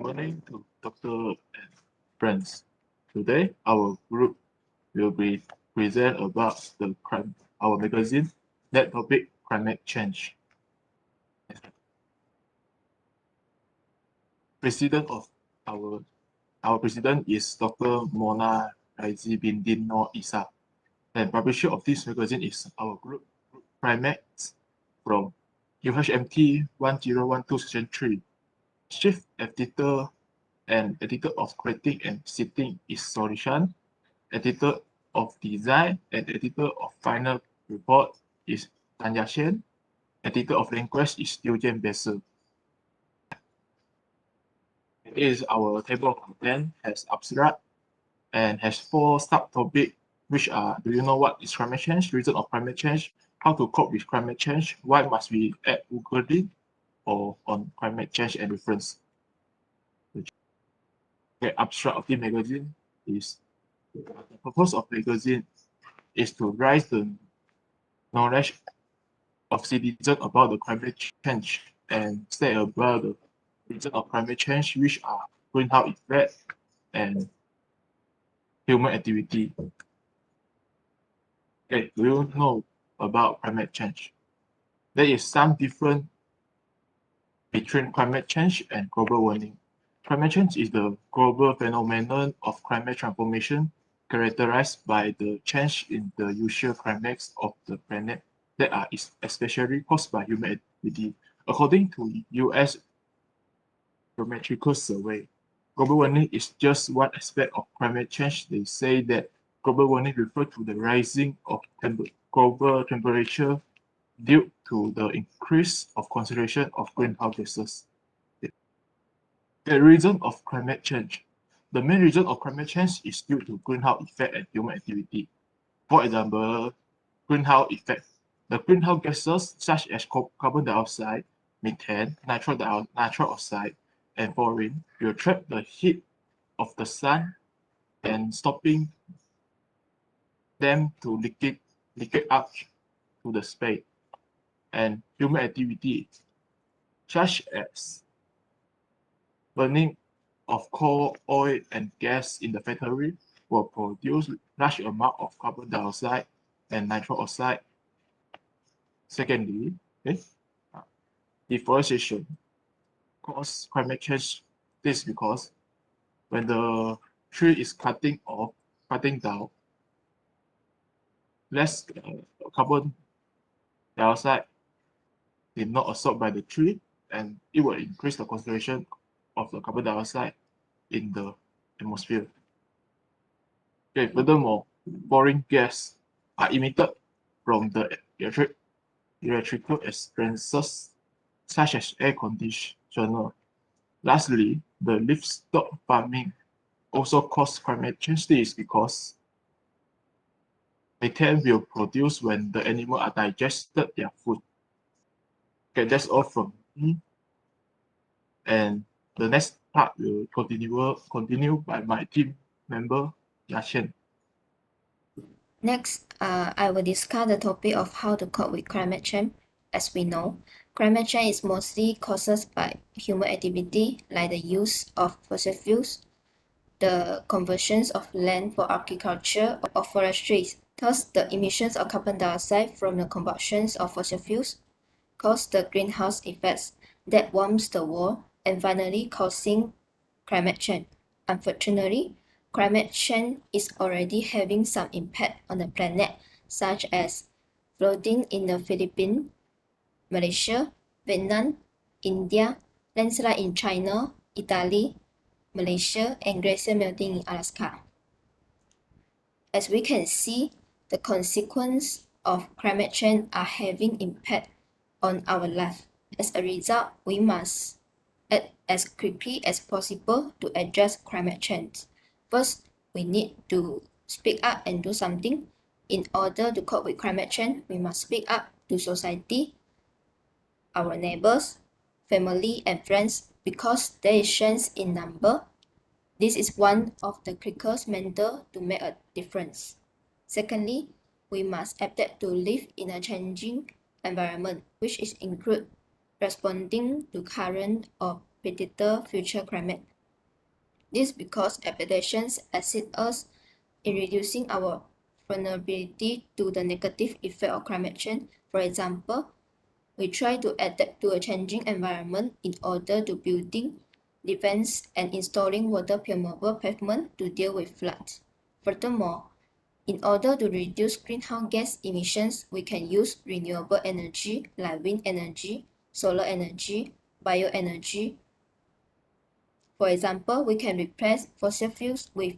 Morning to Dr. and friends. Today, our group will be present about our magazine, that topic, climate change. President of our president is Dr. Mona Raizi Bindin Noor Isa. And publisher of this magazine is our group Primates from UHMT1012 Section 3. Chief editor and editor of creating and sitting is Solishan. Editor of design and editor of final report is Tanya Shen. Editor of language is Eugen Besser. It is our table of content, has abstract and has 4 subtopics, which are: do you know what is climate change, reason of climate change, how to cope with climate change, why must we act locally, or on climate change and reference. The abstract of the magazine is the purpose of magazine is to raise the knowledge of citizens about the climate change and stay about the reason of climate change, which are greenhouse effect and human activity. Okay, do you know about climate change? There is some difference between climate change and global warming. Climate change is the global phenomenon of climate transformation characterized by the change in the usual climates of the planet that are especially caused by human activity. According to US Geometrical Survey, global warming is just one aspect of climate change. They say that global warming refers to the rising of global temperature due to the increase of concentration of greenhouse gases. The reason of climate change. The main reason of climate change is due to greenhouse effect and human activity. For example, greenhouse effect. The greenhouse gases such as carbon dioxide, methane, nitrous oxide, and fluorine will trap the heat of the sun and stopping them to liquid out to the space. And human activity such as burning of coal, oil, and gas in the factory will produce large amount of carbon dioxide and nitrous oxide. Secondly, deforestation cause climate change. This is because when the tree is cutting down, less carbon dioxide is not absorbed by the tree, and it will increase the concentration of the carbon dioxide in the atmosphere. Okay, furthermore, foreign gas are emitted from the electrical appliances such as air conditioner. Lastly, the livestock farming also causes climate change. This is because methane will produce when the animals are digested their food. Okay, that's all from me. And the next part will continue by my team member, Yashen. Next, I will discuss the topic of how to cope with climate change. As we know, climate change is mostly caused by human activity like the use of fossil fuels, the conversions of land for agriculture or forestry. Thus, the emissions of carbon dioxide from the combustions of fossil fuels cause the greenhouse effects that warms the world and finally causing climate change. Unfortunately, climate change is already having some impact on the planet, such as flooding in the Philippines, Malaysia, Vietnam, India, landslide in China, Italy, Malaysia, and glacier melting in Alaska. As we can see, the consequences of climate change are having impact on our life. As a result, we must act as quickly as possible to address climate change. First, we need to speak up and do something. In order to cope with climate change, we must speak up to society, our neighbors, family, and friends because there is change in number. This is one of the quickest methods to make a difference. Secondly, we must adapt to live in a changing environment, which is include responding to current or predicted future climate This because adaptations assist us in reducing our vulnerability to the negative effect of climate change. For example, we try to adapt to a changing environment in order to building defense and installing water permeable pavement to deal with floods. Furthermore, in order to reduce greenhouse gas emissions, we can use renewable energy like wind energy, solar energy, bioenergy. For example, we can replace fossil fuels with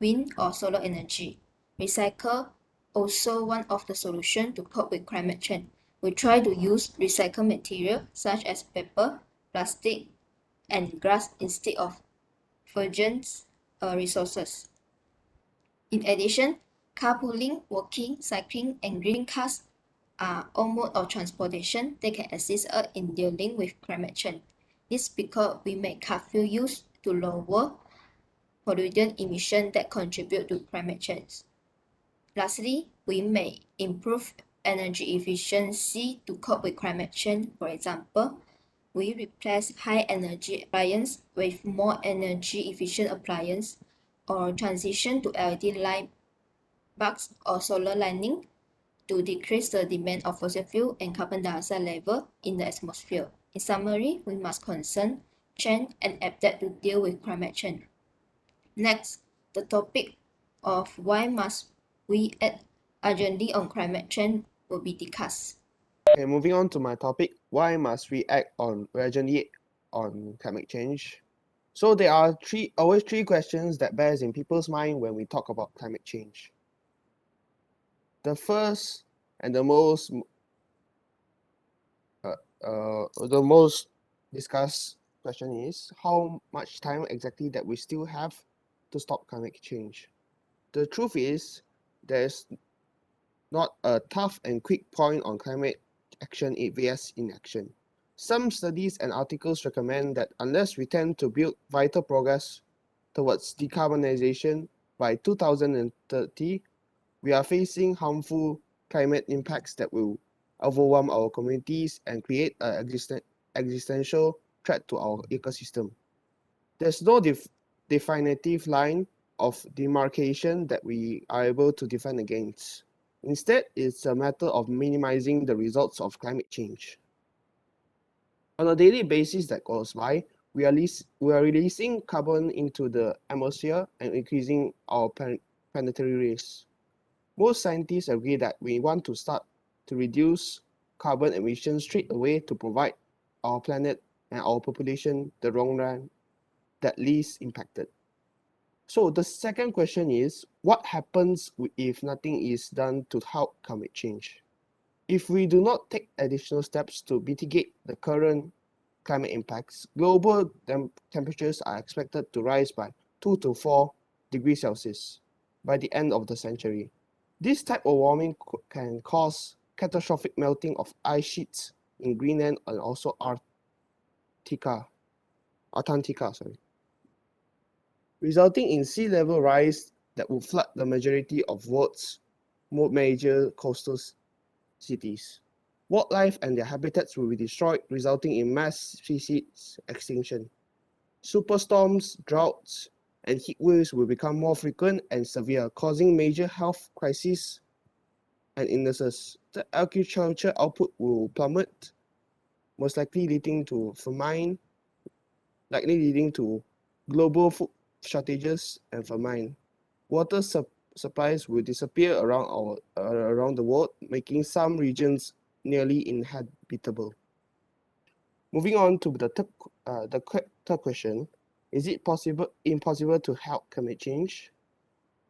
wind or solar energy. Recycle also one of the solutions to cope with climate change. We try to use recycled material such as paper, plastic, and glass instead of virgin resources. In addition, carpooling, walking, cycling, and green cars are all modes of transportation that can assist us in dealing with climate change. This because we make car fuel use to lower pollutant emissions that contribute to climate change. Lastly, we may improve energy efficiency to cope with climate change. For example, we replace high energy appliances with more energy efficient appliances or transition to LED light bulbs or solar lighting to decrease the demand of fossil fuel and carbon dioxide level in the atmosphere. In summary, we must concern, change, and adapt to deal with climate change. Next, the topic of why must we act urgently on climate change will be discussed. Okay, moving on to my topic, why must we act urgently on climate change? So there are always three questions that bears in people's mind when we talk about climate change. The first and the most discussed question is how much time exactly that we still have to stop climate change. The truth is there's not a tough and quick point on climate action vs inaction. Some studies and articles recommend that unless we tend to build vital progress towards decarbonization by 2030, we are facing harmful climate impacts that will overwhelm our communities and create an existential threat to our ecosystem. There's no definitive line of demarcation that we are able to defend against. Instead, it's a matter of minimizing the results of climate change. On a daily basis that goes by, we are releasing carbon into the atmosphere and increasing our planetary rays. Most scientists agree that we want to start to reduce carbon emissions straight away to provide our planet and our population the long run that least impacted. So the second question is, what happens if nothing is done to help climate change? If we do not take additional steps to mitigate the current climate impacts, global temperatures are expected to rise by 2 to 4 degrees Celsius by the end of the century. This type of warming can cause catastrophic melting of ice sheets in Greenland and also Antarctica, resulting in sea level rise that will flood the majority of world's major coastal cities. Wildlife and their habitats will be destroyed, resulting in mass species extinction. Superstorms, droughts, and heat waves will become more frequent and severe, causing major health crises and illnesses. The agriculture output will plummet, most likely leading to famine, global food shortages and famine. Water supplies will disappear around the world, making some regions nearly inhabitable. Moving on to the third question, is it impossible to help climate change?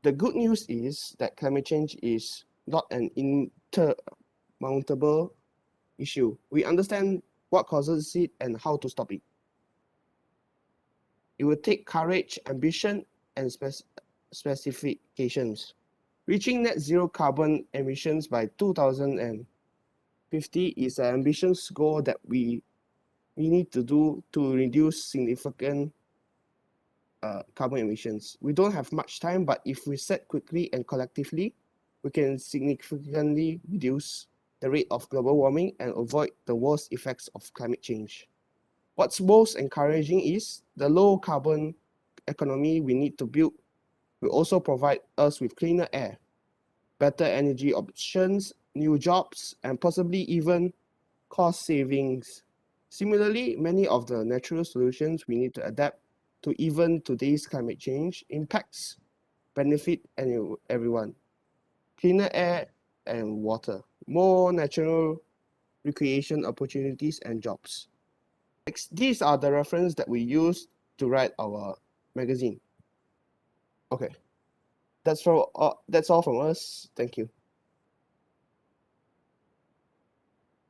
The good news is that climate change is not an insurmountable issue. We understand what causes it and how to stop it. It will take courage, ambition, and specifications. Reaching net zero carbon emissions by 2050 is an ambitious goal that we need to do to reduce significant carbon emissions. We don't have much time, but if we set quickly and collectively, we can significantly reduce the rate of global warming and avoid the worst effects of climate change. What's most encouraging is the low carbon economy we need to build will also provide us with cleaner air, better energy options, new jobs, and possibly even cost savings. Similarly, many of the natural solutions we need to adapt to even today's climate change impacts benefit everyone. Cleaner air and water, more natural recreation opportunities and jobs. Next, these are the reference that we use to write our magazine. Okay, that's all from us. Thank you.